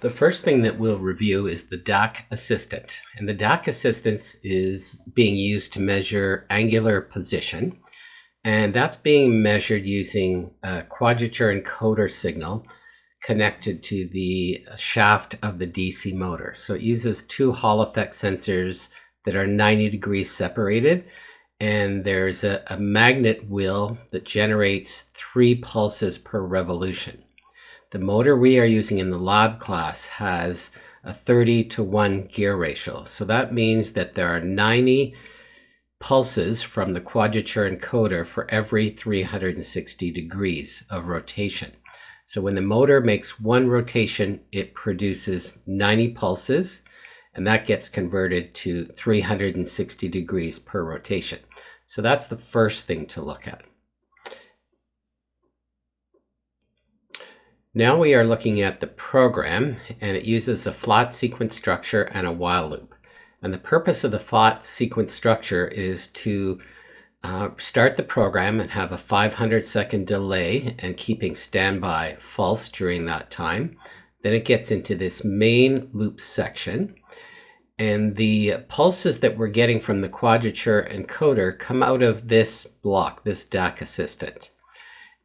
The first thing that we'll review is the DAC Assistant. And the DAC Assistant is being used to measure angular position. And that's being measured using a quadrature encoder signal connected to the shaft of the DC motor. So it uses two Hall effect sensors that are 90 degrees separated. And there's a magnet wheel that generates 3 pulses per revolution. The motor we are using in the lab class has a 30-to-1 gear ratio. So that means that there are 90 pulses from the quadrature encoder for every 360 degrees of rotation. So when the motor makes one rotation, it produces 90 pulses, and that gets converted to 360 degrees per rotation. So that's the first thing to look at. Now we are looking at the program, and it uses a flat sequence structure and a while loop. And the purpose of the flat sequence structure is to start the program and have a 500-second delay and keeping standby false during that time. Then it gets into this main loop section. And the pulses that we're getting from the quadrature encoder come out of this block, this DAC Assistant.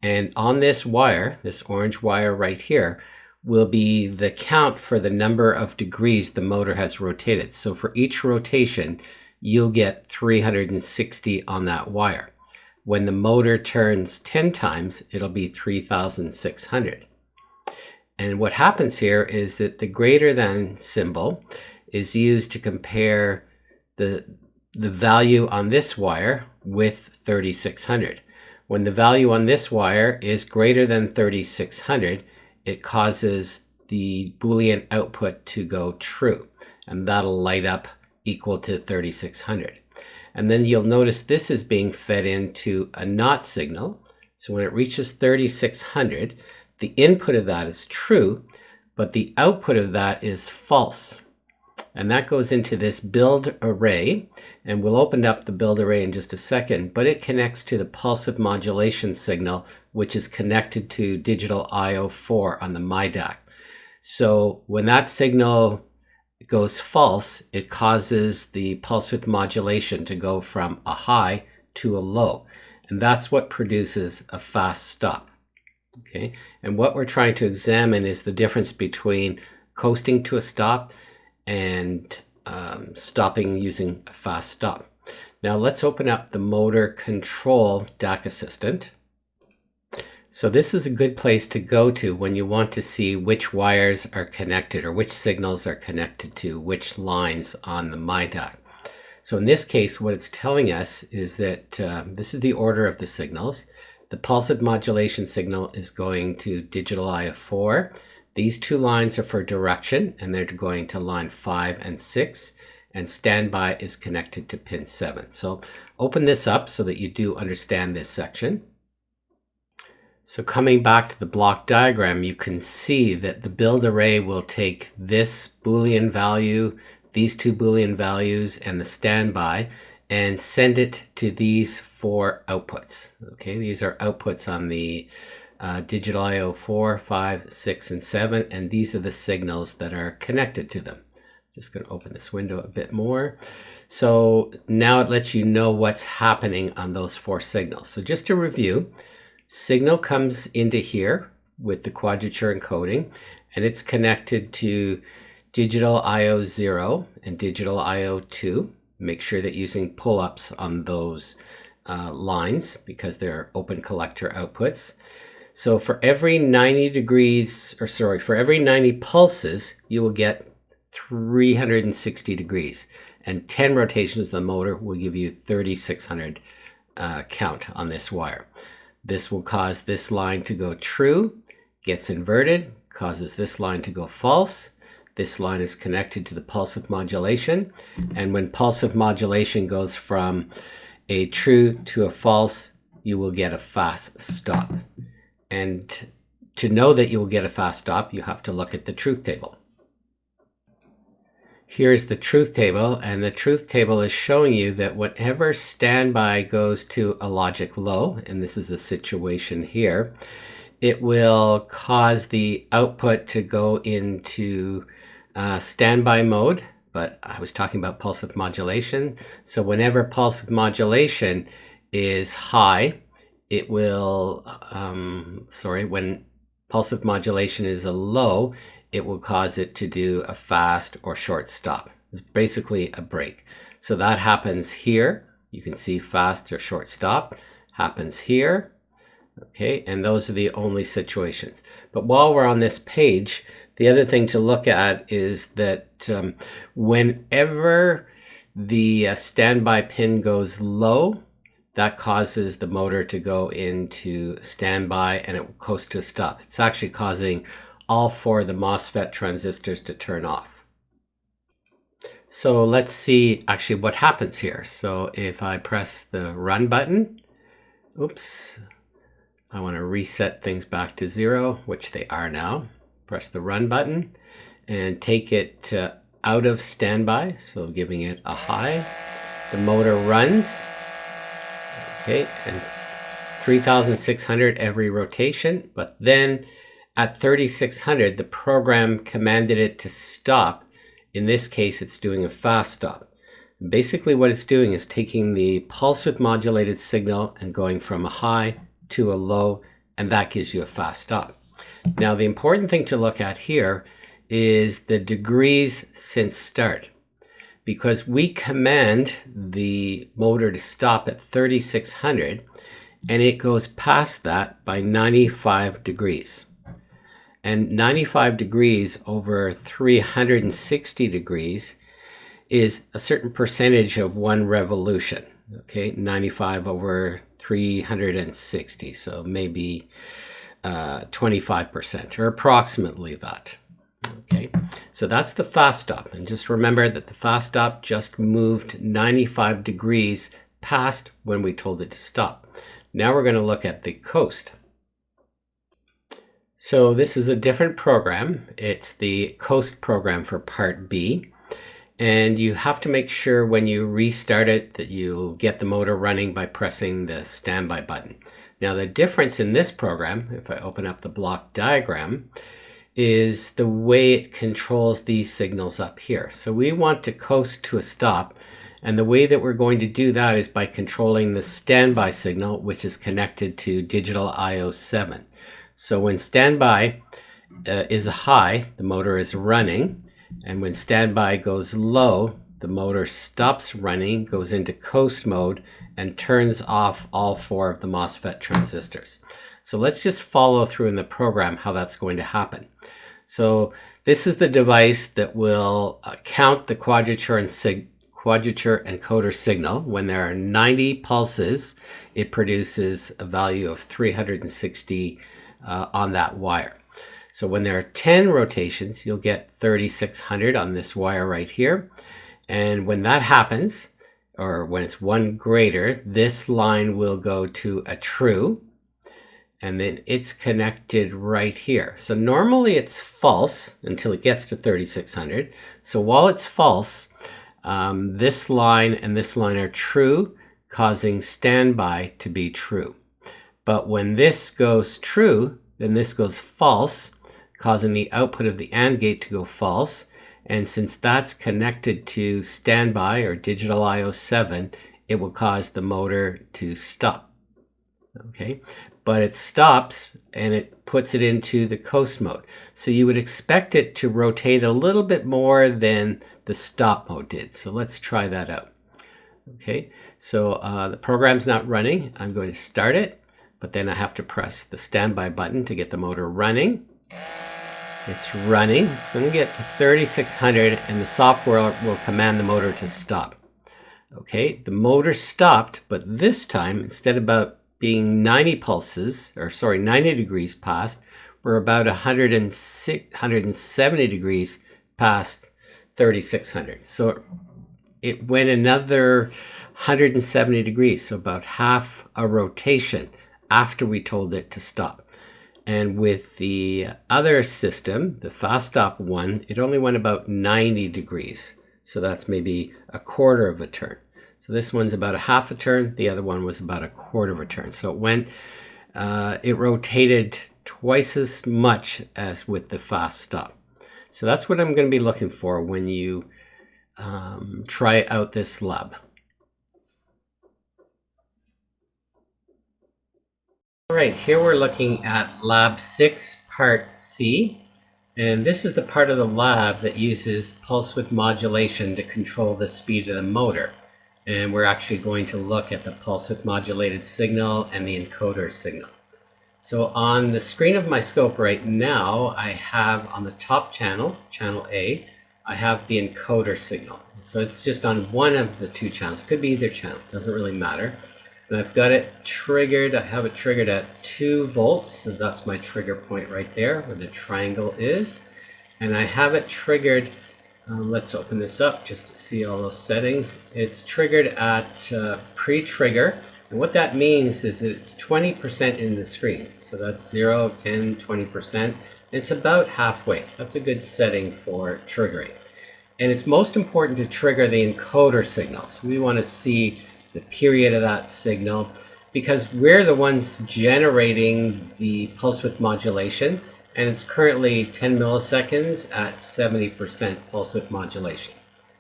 And on this wire, this orange wire right here, will be the count for the number of degrees the motor has rotated. So for each rotation, you'll get 360 on that wire. When the motor turns 10 times, it'll be 3,600. And what happens here is that the greater than symbol is used to compare the value on this wire with 3,600. When the value on this wire is greater than 3,600, it causes the Boolean output to go true, and that'll light up equal to 3,600. And then you'll notice this is being fed into a NOT signal. So when it reaches 3,600, the input of that is true, but the output of that is false. And that goes into this build array, and we'll open up the build array in just a second, but it connects to the pulse width modulation signal, which is connected to digital I/O4 on the MyDAC. So when that signal goes false, it causes the pulse width modulation to go from a high to a low. And that's what produces a fast stop. Okay, and what we're trying to examine is the difference between coasting to a stop and stopping using a fast stop. Now let's open up the motor control DAC Assistant. So this is a good place to go to when you want to see which wires are connected or which signals are connected to which lines on the MyDAC. So in this case, what it's telling us is that this is the order of the signals. The pulse width modulation signal is going to digital I/O4. These two lines are for direction, and they're going to line 5 and 6, and standby is connected to pin 7. So open this up so that you do understand this section. So coming back to the block diagram, you can see that the build array will take this Boolean value, these two Boolean values, and the standby, and send it to these 4 outputs. Okay, these are outputs on the digital I/O4, 5, 6, and 7, and these are the signals that are connected to them. Just going to open this window a bit more. So now it lets you know what's happening on those 4 signals. So just to review, signal comes into here with the quadrature encoding, and it's connected to digital I/O0 and digital I/O2. Make sure that using pull-ups on those lines because they're open collector outputs. So for every 90 pulses, you will get 360 degrees, and 10 rotations of the motor will give you 3,600 count on this wire. This will cause this line to go true, gets inverted, causes this line to go false. This line is connected to the pulse width modulation, and when pulse width modulation goes from a true to a false, you will get a fast stop. And to know that you will get a fast stop, you have to look at the truth table. Here's the truth table, and the truth table is showing you that whenever standby goes to a logic low, and this is the situation here, it will cause the output to go into standby mode. But I was talking about pulse width modulation. So whenever pulse width modulation is high, it will, when pulse width modulation is a low, it will cause it to do a fast or short stop. It's basically a break. So that happens here. You can see fast or short stop happens here. Okay, and those are the only situations. But while we're on this page, the other thing to look at is that whenever the standby pin goes low, that causes the motor to go into standby and it will coast to a stop. It's actually causing all 4 of the MOSFET transistors to turn off. So let's see actually what happens here. So if I press the run button, oops, I want to reset things back to 0, which they are now. Press the run button and take it out of standby, so giving it a high. The motor runs, okay, and 3,600 every rotation, but then at 3,600 the program commanded it to stop. In this case, it's doing a fast stop. Basically what it's doing is taking the pulse width modulated signal and going from a high to a low, and that gives you a fast stop. Now the important thing to look at here is the degrees since start, because we command the motor to stop at 3,600 and it goes past that by 95 degrees. And 95 degrees over 360 degrees is a certain percentage of 1 revolution. Okay, 95 over 360, so maybe 25% or approximately that. Okay, so that's the fast stop, and just remember that the fast stop just moved 95 degrees past when we told it to stop. Now we're going to look at the coast. So this is a different program. It's the coast program for part B, and you have to make sure when you restart it that you'll get the motor running by pressing the standby button. Now the difference in this program, if I open up the block diagram, is the way it controls these signals up here. So we want to coast to a stop, and the way that we're going to do that is by controlling the standby signal, which is connected to digital I/O 7. So when standby is high, the motor is running, and when standby goes low, the motor stops running, goes into coast mode, and turns off all 4 of the MOSFET transistors. So let's just follow through in the program how that's going to happen. So this is the device that will count the quadrature encoder signal. When there are 90 pulses, it produces a value of 360 on that wire. So when there are 10 rotations, you'll get 3,600 on this wire right here. And when that happens, or when it's 1 greater, this line will go to a true, and then it's connected right here. So normally it's false until it gets to 3,600. So while it's false, this line and this line are true, causing standby to be true. But when this goes true, then this goes false, causing the output of the AND gate to go false. And since that's connected to standby or digital I/O 7, it will cause the motor to stop. Okay, but it stops and it puts it into the coast mode. So you would expect it to rotate a little bit more than the stop mode did. So let's try that out. Okay, so the program's not running. I'm going to start it, but then I have to press the standby button to get the motor running. It's running. It's going to get to 3,600 and the software will command the motor to stop. Okay, the motor stopped, but this time, instead of about being 90 degrees past, we're about 170 degrees past 3,600. So it went another 170 degrees, so about half a rotation after we told it to stop. And with the other system, the fast stop one, it only went about 90 degrees. So that's maybe a quarter of a turn. So this one's about a half a turn. The other one was about a quarter of a turn. So it went it rotated twice as much as with the fast stop. So that's what I'm going to be looking for when you try out this lab. All right, here we're looking at Lab 6, Part C. And this is the part of the lab that uses pulse width modulation to control the speed of the motor. And we're actually going to look at the pulse width modulated signal and the encoder signal. So on the screen of my scope right now, I have on the top channel, channel A, I have the encoder signal. So it's just on one of the two channels. Could be either channel, doesn't really matter. And I've got it triggered, I have it triggered at 2 volts. So that's my trigger point right there where the triangle is. And I have it triggered, let's open this up just to see all those settings. It's triggered at pre-trigger. And what that means is that it's 20% in the screen. So that's 0, 10, 20%. It's about halfway. That's a good setting for triggering. And it's most important to trigger the encoder signals. We want to see the period of that signal because we're the ones generating the pulse width modulation, and it's currently 10 milliseconds at 70% pulse width modulation.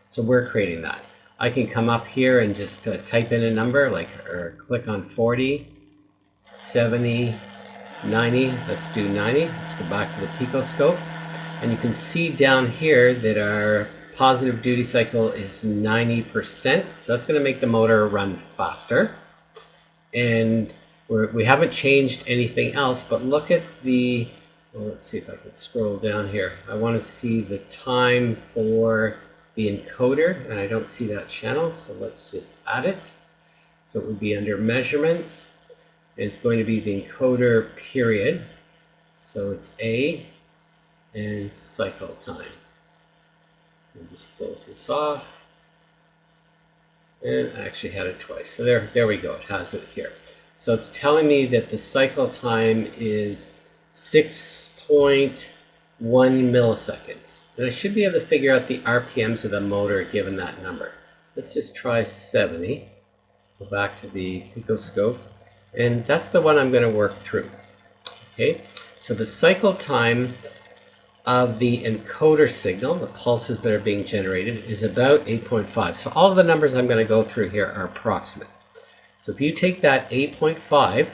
So we're creating that. I can come up here and just type in a number, or click on 40, 70, 90. Let's do 90. Let's go back to the picoscope. And you can see down here that our positive duty cycle is 90%. So that's going to make the motor run faster. And we haven't changed anything else, but look at the, well, let's see if I can scroll down here. I want to see the time for the encoder, and I don't see that channel, so let's just add it. So it would be under measurements, and it's going to be the encoder period. So it's A and cycle time. We'll just close this off. And I actually had it twice. So there we go. It has it here. So it's telling me that the cycle time is 6.1 milliseconds. And I should be able to figure out the RPMs of the motor given that number. Let's just try 70. Go back to the picoscope. And that's the one I'm going to work through. Okay. So the cycle time of the encoder signal, the pulses that are being generated, is about 8.5. So all of the numbers I'm going to go through here are approximate. So if you take that 8.5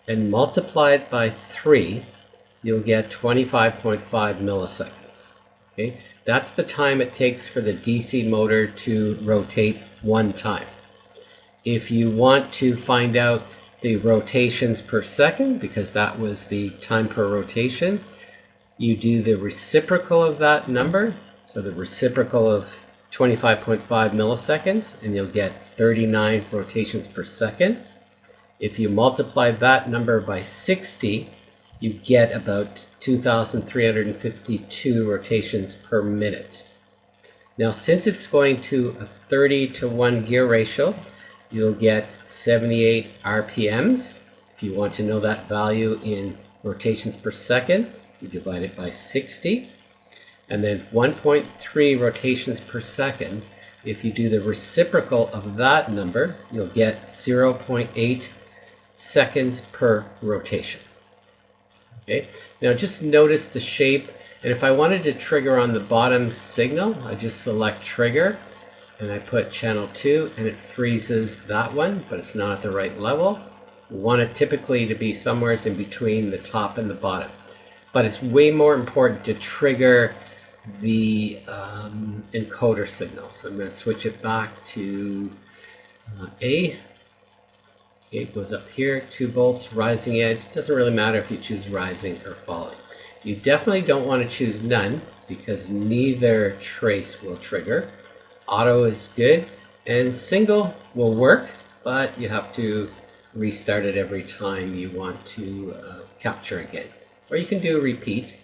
and multiply it by 3, you'll get 25.5 milliseconds. Okay, that's the time it takes for the DC motor to rotate one time. If you want to find out the rotations per second, because that was the time per rotation, you do the reciprocal of that number, so the reciprocal of 25.5 milliseconds, and you'll get 39 rotations per second. If you multiply that number by 60, you get about 2,352 rotations per minute. Now, since it's going to a 30-to-1 gear ratio, you'll get 78 RPMs. If you want to know that value in rotations per second, you divide it by 60, and then 1.3 rotations per second. If you do the reciprocal of that number, you'll get 0.8 seconds per rotation. Okay, now just notice the shape, and if I wanted to trigger on the bottom signal, I just select trigger, and I put channel 2, and it freezes that one, but it's not at the right level. We want it typically to be somewhere in between the top and the bottom. But it's way more important to trigger the encoder signal. So I'm going to switch it back to A. It goes up here, 2 volts, rising edge. It doesn't really matter if you choose rising or falling. You definitely don't want to choose none because neither trace will trigger. Auto is good, and single will work, but you have to restart it every time you want to capture again. Or you can do repeat.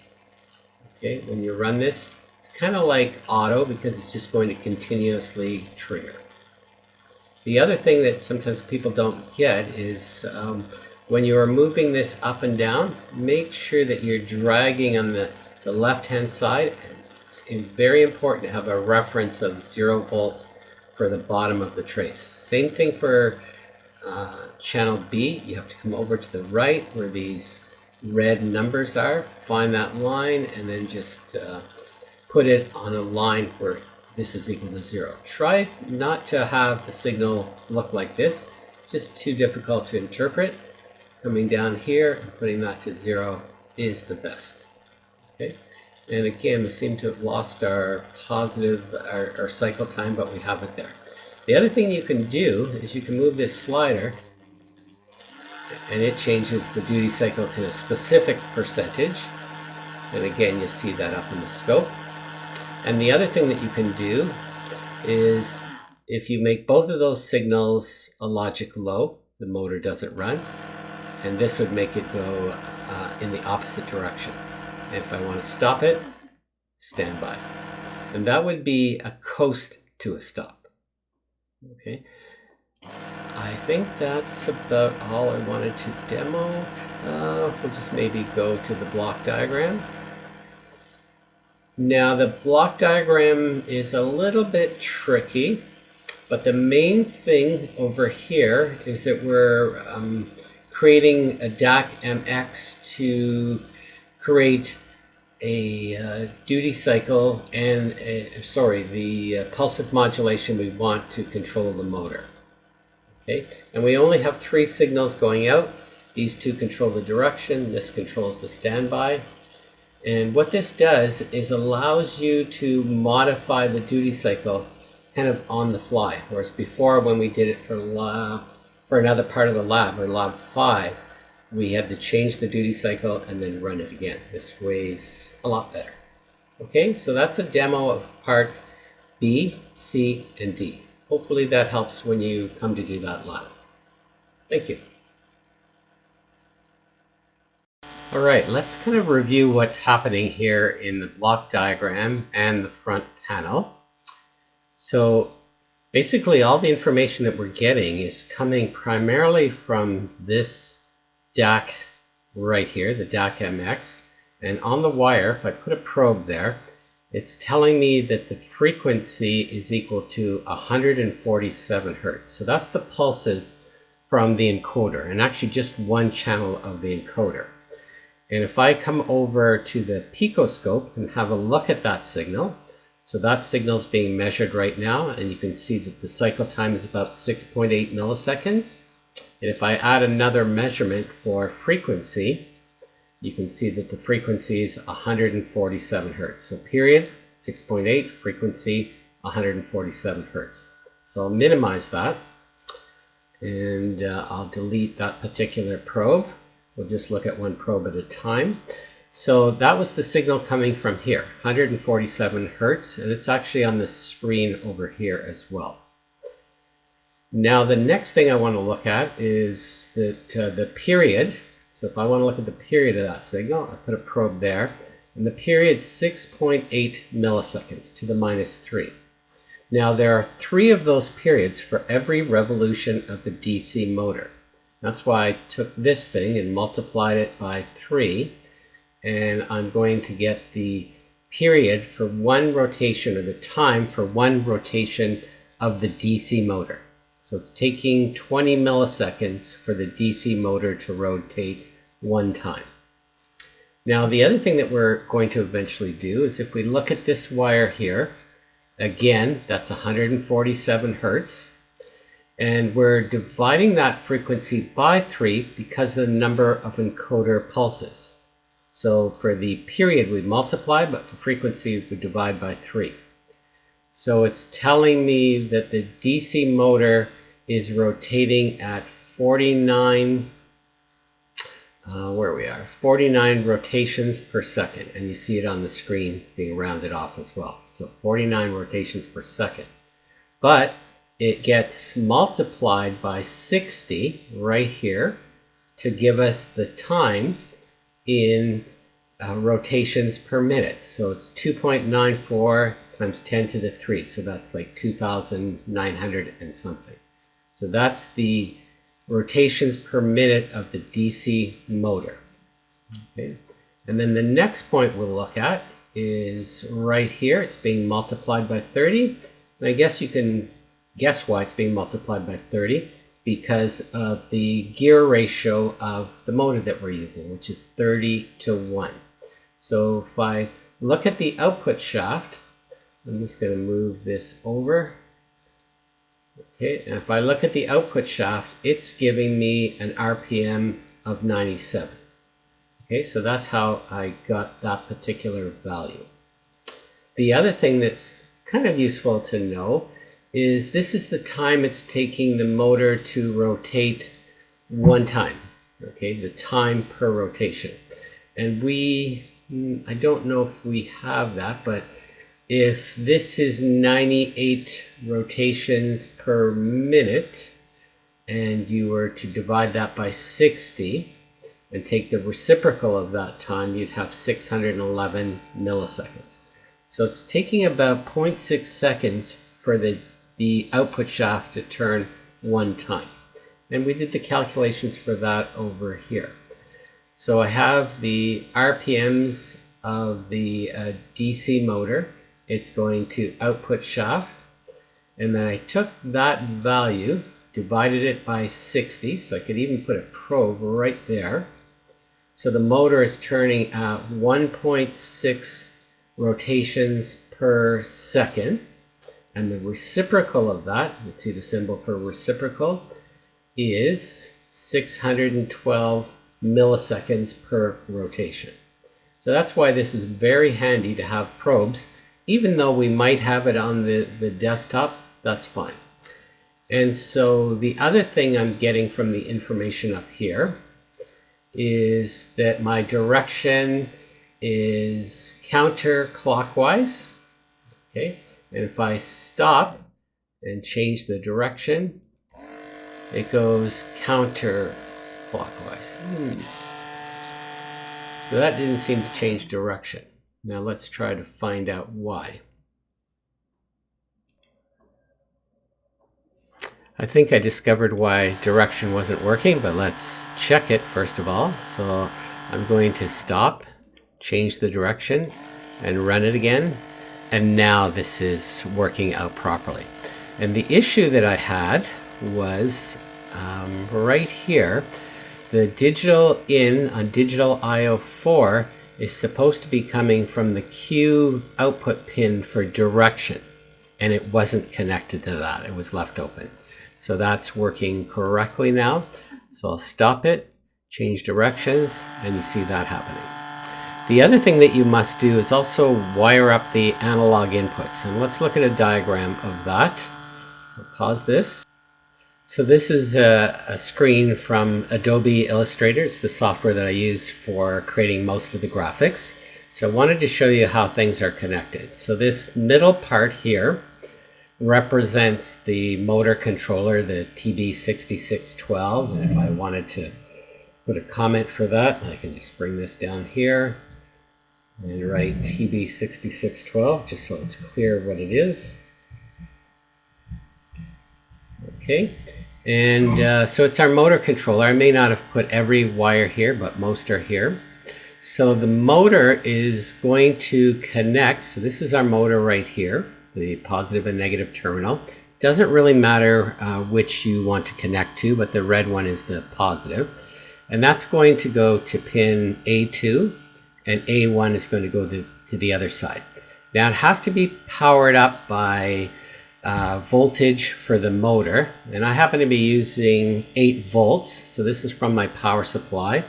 Okay, when you run this, it's kind of like auto because it's just going to continuously trigger. The other thing that sometimes people don't get is when you are moving this up and down, make sure that you're dragging on the left-hand side. It's very important to have a reference of 0 volts for the bottom of the trace. Same thing for channel B, you have to come over to the right where these red numbers are, find that line, and then just put it on a line where this is equal to 0. Try not to have the signal look like this. It's just too difficult to interpret. Coming down here and putting that to 0 is the best. Okay, and again, we seem to have lost our our cycle time, but we have it there. The other thing you can do is you can move this slider and it changes the duty cycle to a specific percentage. And again, you see that up in the scope. And the other thing that you can do is if you make both of those signals a logic low, the motor doesn't run. And this would make it go in the opposite direction. And if I want to stop it, stand by. And that would be a coast to a stop. Okay. I think that's about all I wanted to demo. We'll just maybe go to the block diagram. Now the block diagram is a little bit tricky, but the main thing over here is that we're creating a DAC MX to create a duty cycle and the pulse width modulation we want to control the motor. Okay, and we only have 3 signals going out. These 2 control the direction, this controls the standby. And what this does is allows you to modify the duty cycle kind of on the fly. Whereas before, when we did it for another part of the lab, or lab 5, we had to change the duty cycle and then run it again. This way's a lot better. Okay, so that's a demo of part B, C, and D. Hopefully that helps when you come to do that lab. Thank you. All right, let's kind of review what's happening here in the block diagram and the front panel. So basically all the information that we're getting is coming primarily from this DAC right here, the DAC MX. And on the wire, if I put a probe there, it's telling me that the frequency is equal to 147 Hertz. So that's the pulses from the encoder, and actually just one channel of the encoder. And if I come over to the picoscope and have a look at that signal, so that signal is being measured right now, and you can see that the cycle time is about 6.8 milliseconds. And if I add another measurement for frequency, you can see that the frequency is 147 Hertz. So period, 6.8, frequency, 147 Hertz. So I'll minimize that, and I'll delete that particular probe. We'll just look at one probe at a time. So that was the signal coming from here, 147 Hertz, and it's actually on the screen over here as well. Now the next thing I want to look at is that the period. So if I want to look at the period of that signal, I put a probe there, and the period is 6.8 milliseconds to the -3. Now there are 3 of those periods for every revolution of the DC motor. That's why I took this thing and multiplied it by 3, and I'm going to get the period for one rotation, or the time for one rotation of the DC motor. So it's taking 20 milliseconds for the DC motor to rotate one time. Now the other thing that we're going to eventually do is if we look at this wire here, again, that's 147 Hertz. And we're dividing that frequency by 3 because of the number of encoder pulses. So for the period we multiply, but for frequency we divide by 3. So it's telling me that the DC motor is rotating at 49 rotations per second, and you see it on the screen being rounded off as well. So 49 rotations per second. But it gets multiplied by 60 right here to give us the time in rotations per minute. So it's 2.94 times 10 to the 3. So that's like 2,900 and something. So that's the rotations per minute of the DC motor. Okay. And then the next point we'll look at is right here. It's being multiplied by 30. And I guess you can guess why it's being multiplied by 30. because of the gear ratio of the motor that we're using, which is 30:1. So if I look at the output shaft, I'm just going to move this over. Okay, and if I look at the output shaft, it's giving me an RPM of 97. Okay, so that's how I got that particular value. The other thing that's kind of useful to know is this is the time it's taking the motor to rotate one time. Okay, the time per rotation. And I don't know if we have that, but if this is 98 rotations per minute, and you were to divide that by 60 and take the reciprocal of that time, you'd have 611 milliseconds. So it's taking about 0.6 seconds for the output shaft to turn one time. And we did the calculations for that over here. So I have the RPMs of the DC motor. It's going to output shaft. And then I took that value, divided it by 60, so I could even put a probe right there. So the motor is turning at 1.6 rotations per second. And the reciprocal of that, let's see the symbol for reciprocal, is 612 milliseconds per rotation. So that's why this is very handy to have probes. Even though we might have it on the desktop, that's fine. And so the other thing I'm getting from the information up here is that my direction is counterclockwise. Okay, and if I stop and change the direction, it goes counterclockwise. So that didn't seem to change direction. Now let's try to find out why. I think I discovered why direction wasn't working, but let's check it first of all. So I'm going to stop, change the direction, and run it again. And now this is working out properly. And the issue that I had was right here. The digital in on digital IO4 is supposed to be coming from the Q output pin for direction, and it wasn't connected to that. It was left open. So that's working correctly now. So I'll stop it, change directions, and you see that happening. The other thing that you must do is also wire up the analog inputs. And let's look at a diagram of that. I'll pause this. So this is a screen from Adobe Illustrator. It's the software that I use for creating most of the graphics. So I wanted to show you how things are connected. So this middle part here represents the motor controller, the TB6612. And if I wanted to put a comment for that, I can just bring this down here and write TB6612 just so it's clear what it is. Okay. And so it's our motor controller. I may not have put every wire here, but most are here. So the motor is going to connect. So this is our motor right here, the positive and negative terminal. Doesn't really matter which you want to connect to, but the red one is the positive. And that's going to go to pin A2, and A1 is going to go to the other side. Now it has to be powered up by voltage for the motor, and I happen to be using 8 volts, so this is from my power supply.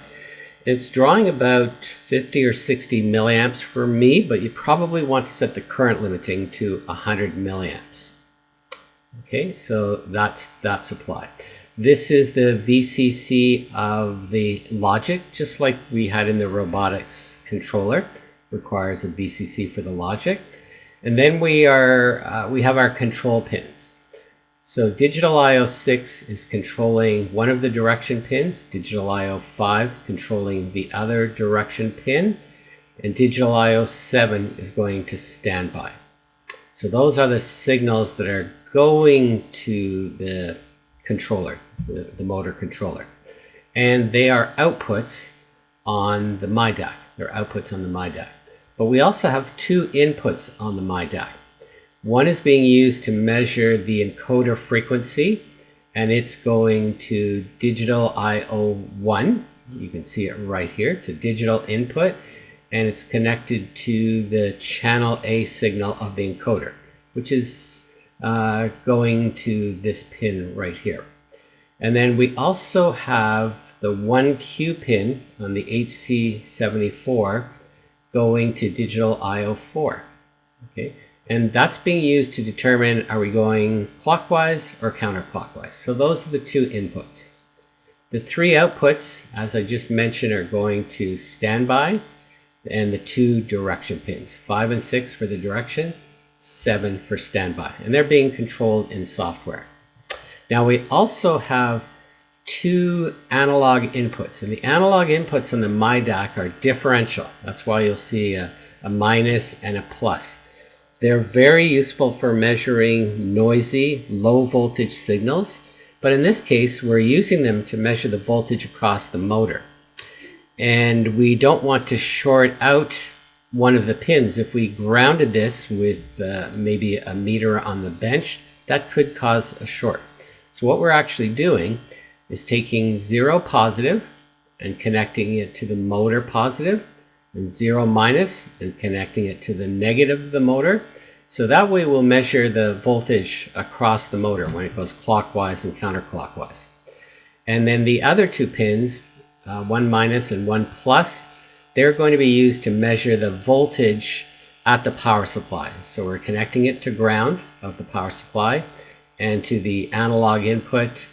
It's drawing about 50 or 60 milliamps for me, but you probably want to set the current limiting to 100 milliamps. Okay, so that's that supply. This is the VCC of the logic, just like we had in the robotics controller. Requires a VCC for the logic. And then we have our control pins. So digital IO6 is controlling one of the direction pins, digital IO5 controlling the other direction pin, and digital IO7 is going to standby. So those are the signals that are going to the controller, the motor controller. And they are outputs on the MyDAC. They're outputs on the MyDAC. But we also have 2 inputs on the MyDAC. One is being used to measure the encoder frequency, and it's going to digital IO1. You can see it right here. It's a digital input, and it's connected to the channel A signal of the encoder, which is going to this pin right here. And then we also have the 1Q pin on the HC74 going to digital IO4. Okay, and that's being used to determine, are we going clockwise or counterclockwise? So those are the two inputs. The three outputs, as I just mentioned, are going to standby, and the two direction pins, 5 and 6 for the direction, 7 for standby, and they're being controlled in software. Now we also have two analog inputs, and the analog inputs on the MyDAC are differential. That's why you'll see a minus and a plus. They're very useful for measuring noisy, low voltage signals, but in this case, we're using them to measure the voltage across the motor. And we don't want to short out one of the pins. If we grounded this with maybe a meter on the bench, that could cause a short. So what we're actually doing is taking 0 positive and connecting it to the motor positive, and 0 minus and connecting it to the negative of the motor. So that way we'll measure the voltage across the motor when it goes clockwise and counterclockwise. And then the other two pins, 1 minus and 1 plus, they're going to be used to measure the voltage at the power supply. So we're connecting it to ground of the power supply and to the analog input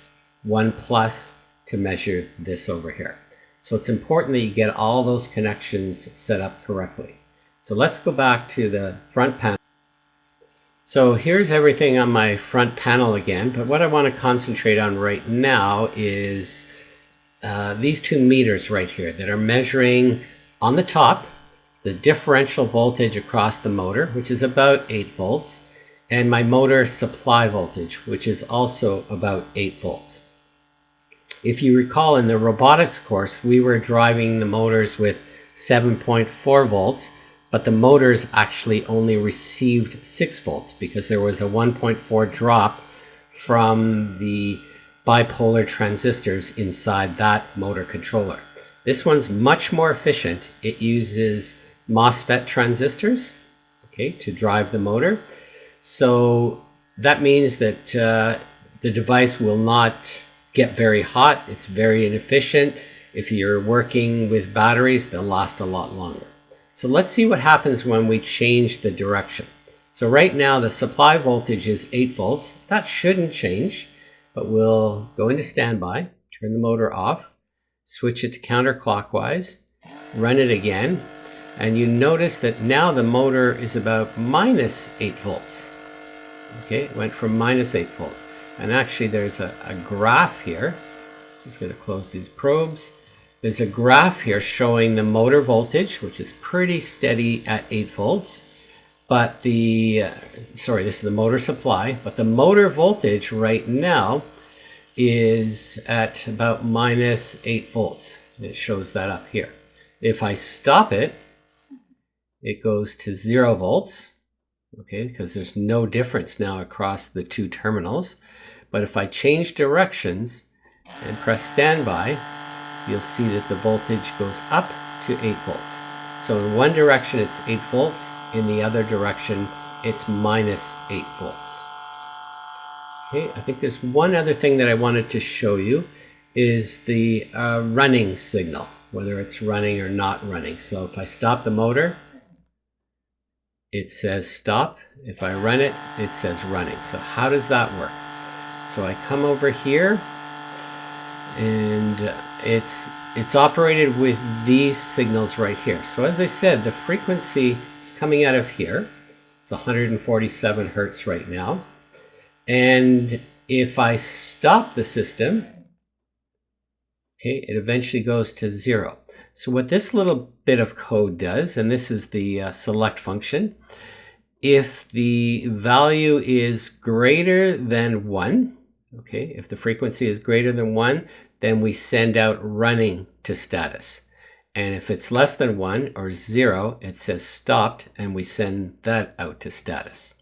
1 plus to measure this over here. So it's important that you get all those connections set up correctly. So let's go back to the front panel. So here's everything on my front panel again, but what I want to concentrate on right now is these 2 meters right here that are measuring on the top the differential voltage across the motor, which is about 8 volts, and my motor supply voltage, which is also about 8 volts. If you recall, in the robotics course, we were driving the motors with 7.4 volts, but the motors actually only received 6 volts because there was a 1.4 drop from the bipolar transistors inside that motor controller. This one's much more efficient. It uses MOSFET transistors, okay, to drive the motor. So that means that the device will not get very hot. It's very inefficient. If you're working with batteries, they'll last a lot longer. So let's see what happens when we change the direction. So right now the supply voltage is 8 volts. That shouldn't change, but we'll go into standby, turn the motor off, switch it to counterclockwise, run it again, and you notice that now the motor is about minus 8 volts. Okay, it went from minus 8 volts. And actually there's a graph here. Just going to close these probes. There's a graph here showing the motor voltage, which is pretty steady at 8 volts. But this is the motor supply, but the motor voltage right now is at about minus 8 volts. It shows that up here. If I stop it, it goes to 0 volts, okay, because there's no difference now across the two terminals. But if I change directions and press standby, you'll see that the voltage goes up to 8 volts. So in one direction it's 8 volts, in the other direction it's minus 8 volts. Okay, I think there's one other thing that I wanted to show you is the running signal, whether it's running or not running. So if I stop the motor, it says stop. If I run it, it says running. So how does that work? So I come over here, and it's operated with these signals right here. So as I said, the frequency is coming out of here. It's 147 hertz right now. And if I stop the system, okay, it eventually goes to 0. So what this little bit of code does, and this is the select function, if the value is greater than 1, okay, if the frequency is greater than 1, then we send out running to status. And if it's less than 1 or 0, it says stopped, and we send that out to status.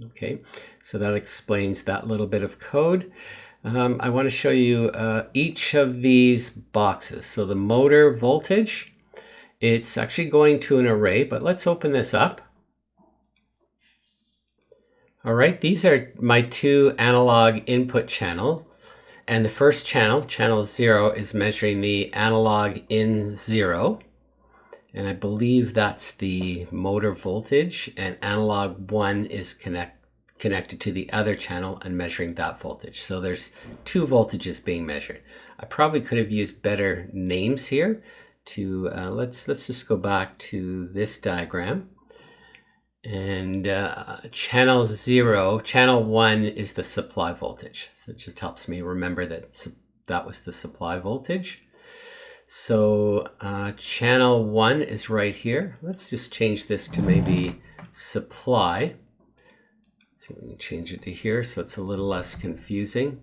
Okay, so that explains that little bit of code. I want to show you each of these boxes. So the motor voltage, it's actually going to an array, but let's open this up. All right, these are my two analog input channels. And the first channel, channel 0, is measuring the analog in 0. And I believe that's the motor voltage, and analog 1 is connected to the other channel and measuring that voltage. So there's two voltages being measured. I probably could have used better names here to, let's just go back to this diagram. And channel 0, channel 1 is the supply voltage. So it just helps me remember that that was the supply voltage. So channel 1 is right here. Let's just change this to maybe supply. So we can change it to here so it's a little less confusing.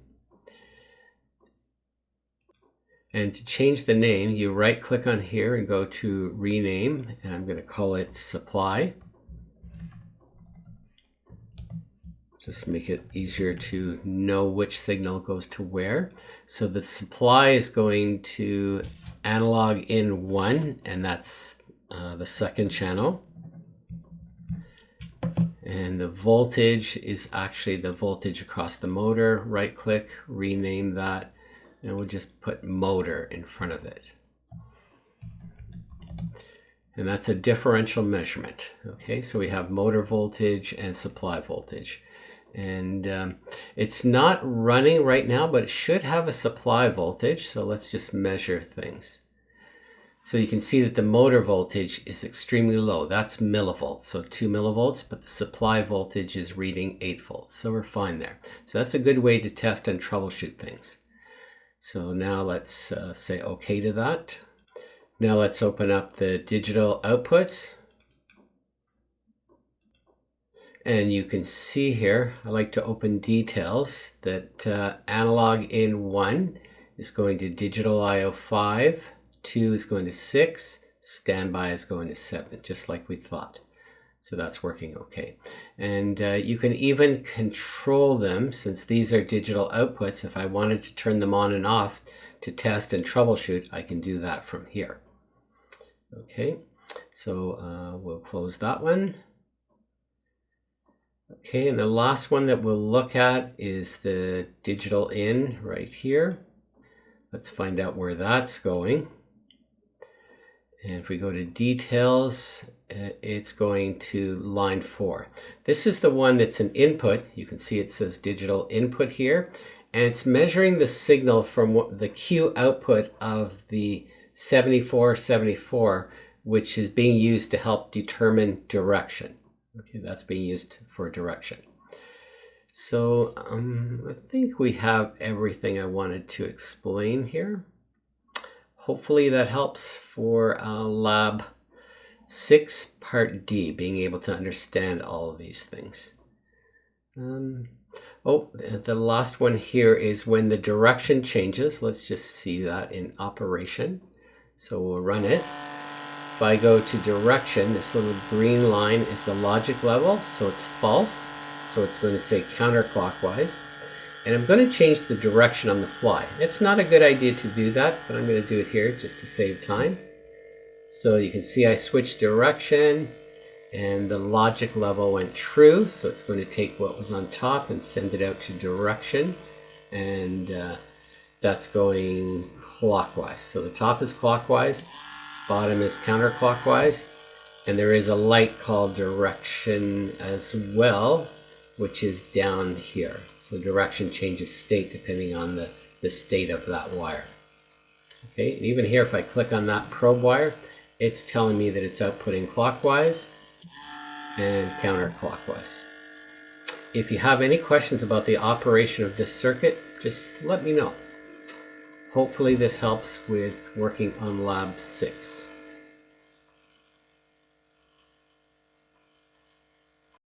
And to change the name, you right click on here and go to rename, and I'm going to call it supply. Just make it easier to know which signal goes to where. So the supply is going to analog in 1, and that's the second channel. And the voltage is actually the voltage across the motor. Right click, rename that, and we'll just put motor in front of it. And that's a differential measurement. Okay, so we have motor voltage and supply voltage. And it's not running right now, but it should have a supply voltage. So let's just measure things. So you can see that the motor voltage is extremely low. That's millivolts, so 2 millivolts, but the supply voltage is reading 8 volts. So we're fine there. So that's a good way to test and troubleshoot things. So now let's say OK to that. Now let's open up the digital outputs. And you can see here, I like to open details, that analog in 1 is going to digital I/O 5, 2 is going to 6, standby is going to 7, just like we thought. So that's working okay. And you can even control them, since these are digital outputs. If I wanted to turn them on and off to test and troubleshoot, I can do that from here. Okay, so we'll close that one. Okay, and the last one that we'll look at is the digital in right here. Let's find out where that's going. And if we go to details, it's going to line 4. This is the one that's an input. You can see it says digital input here. And it's measuring the signal from the Q output of the 7474, which is being used to help determine direction. Okay, that's being used for direction. So I think we have everything I wanted to explain here. Hopefully that helps for Lab 6, Part D, being able to understand all of these things. Oh, the last one here is when the direction changes. Let's just see that in operation. So we'll run it. If I go to direction, this little green line is the logic level, so it's false. So it's going to say counterclockwise. And I'm going to change the direction on the fly. It's not a good idea to do that, but I'm going to do it here just to save time. So you can see I switched direction, and the logic level went true. So it's going to take what was on top and send it out to direction. And that's going clockwise. So the top is clockwise. Bottom is counterclockwise, and there is a light called direction as well, which is down here. So direction changes state depending on the state of that wire. Okay, and even here, if I click on that probe wire, it's telling me that it's outputting clockwise and counterclockwise. If you have any questions about the operation of this circuit, just let me know. Hopefully this helps with working on Lab 6.